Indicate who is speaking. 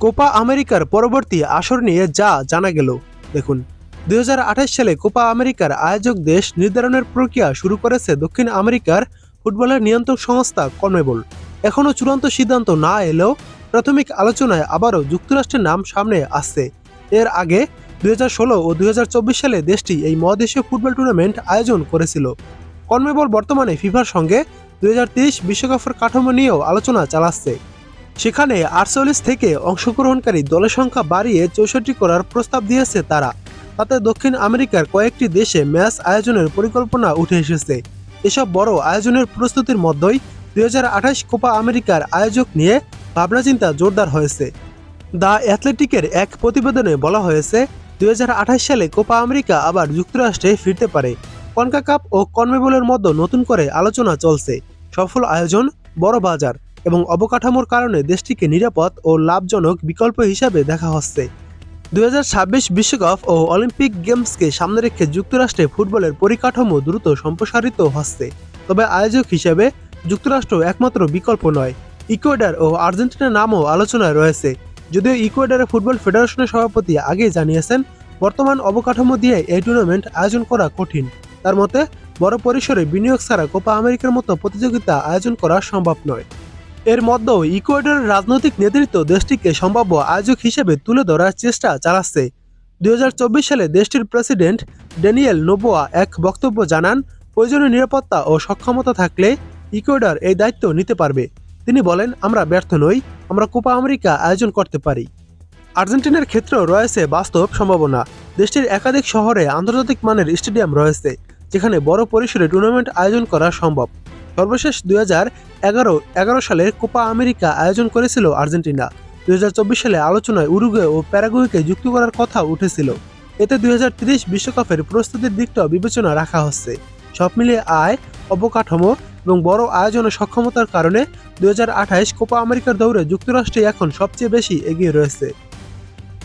Speaker 1: Copa আমেরিকার পরবর্তী আসর নিয়ে যা জানা গেল দেখুন। 2028 সালে কোপা আমেরিকার আয়োজক দেশ নির্ধারণের প্রক্রিয়া শুরু করেছে দক্ষিণ আমেরিকার ফুটবলের নিয়ন্ত্রক সংস্থা কনমেবল। এখনও চূড়ান্ত সিদ্ধান্ত না এলেও প্রাথমিক আলোচনায় আবারও যুক্তরাষ্ট্রের নাম সামনে আসছে। এর আগে 2016 ও 2024 সালে দেশটি এই মহাদেশীয় ফুটবল টুর্নামেন্ট আয়োজন করেছিল। কনমেবল বর্তমানে ফিফার সঙ্গে 2030 বিশ্বকাপের কাঠামো নিয়েও আলোচনা চালাচ্ছে। সেখানে 48 থেকে অংশগ্রহণকারী দলের সংখ্যা বাড়িয়ে 64 করার প্রস্তাব দিয়েছে তারা। তাতে দক্ষিণ আমেরিকার কয়েকটি দেশে ম্যাচ আয়োজনের পরিকল্পনা উঠে এসেছে। এসব বড় আয়োজনের প্রস্তুতির মধ্যেই 2028 কোপা আমেরিকার আয়োজক নিয়ে ভাবনাচিন্তা জোরদার হয়েছে। দ্য অ্যাথলেটিকের এক প্রতিবেদনে বলা হয়েছে 2028 সালে কোপা আমেরিকা আবার যুক্তরাষ্ট্রে ফিরতে পারে। কনকাকাপ ও কনমেবলের মধ্যে নতুন করে আলোচনা চলছে। সফল আয়োজন, বড় বাজার এবং অবকাঠামোর কারণে দেশটিকে নিরাপদ ও লাভজনক বিকল্প হিসাবে দেখা হচ্ছে। 2026 বিশ্বকাপ ও অলিম্পিক গেমসকে সামনে রেখে যুক্তরাষ্ট্রে ফুটবলের পরিকাঠামো দ্রুত সম্প্রসারিত হচ্ছে। তবে আয়োজক হিসেবে যুক্তরাষ্ট্র একমাত্র বিকল্প নয়। ইকুয়েডর ও আর্জেন্টিনার নামও আলোচনায় রয়েছে। যদিও ইকুয়েডরের ফুটবল ফেডারেশনের সভাপতি আগেই জানিয়েছেন, বর্তমান অবকাঠামো দিয়ে এই টুর্নামেন্ট আয়োজন করা কঠিন। তার মতে, বড় পরিসরে বিনিয়োগ ছাড়া কোপা আমেরিকার মতো প্রতিযোগিতা আয়োজন করা সম্ভব নয়। এর মধ্যেও ইকুয়েডরের রাজনৈতিক নেতৃত্ব দেশটিকে সম্ভাব্য আয়োজক হিসেবে তুলে ধরার চেষ্টা চালাচ্ছে। 2024 সালে দেশটির প্রেসিডেন্ট ড্যানিয়েল নোবোয়া এক বক্তব্য জানান, প্রয়োজনীয় নিরাপত্তা ও সক্ষমতা থাকলে ইকুয়েডর এই দায়িত্ব নিতে পারবে। তিনি বলেন, আমরা ব্যর্থ নই, আমরা কোপা আমেরিকা আয়োজন করতে পারি। আর্জেন্টিনার ক্ষেত্রেও রয়েছে বাস্তব সম্ভাবনা। দেশটির একাধিক শহরে আন্তর্জাতিক মানের স্টেডিয়াম রয়েছে, যেখানে বড় পরিসরে টুর্নামেন্ট আয়োজন করা সম্ভব। সর্বশেষ 2011 সালে কোপা আমেরিকা আয়োজন করেছিল আর্জেন্টিনা। 2024 সালে আলোচনায় উরুগুয়ে ও প্যারাগুয়েকে যুক্ত করার কথা উঠেছিল। এতে 2030 বিশ্বকাপের প্রস্তুতির দিকটাও বিবেচনা রাখা হচ্ছে। সব মিলিয়ে আয়, অবকাঠামো এবং বড় আয়োজনের সক্ষমতার কারণে 2028 কোপা আমেরিকার দৌড়ে যুক্তরাষ্ট্রে এখন সবচেয়ে বেশি এগিয়ে রয়েছে।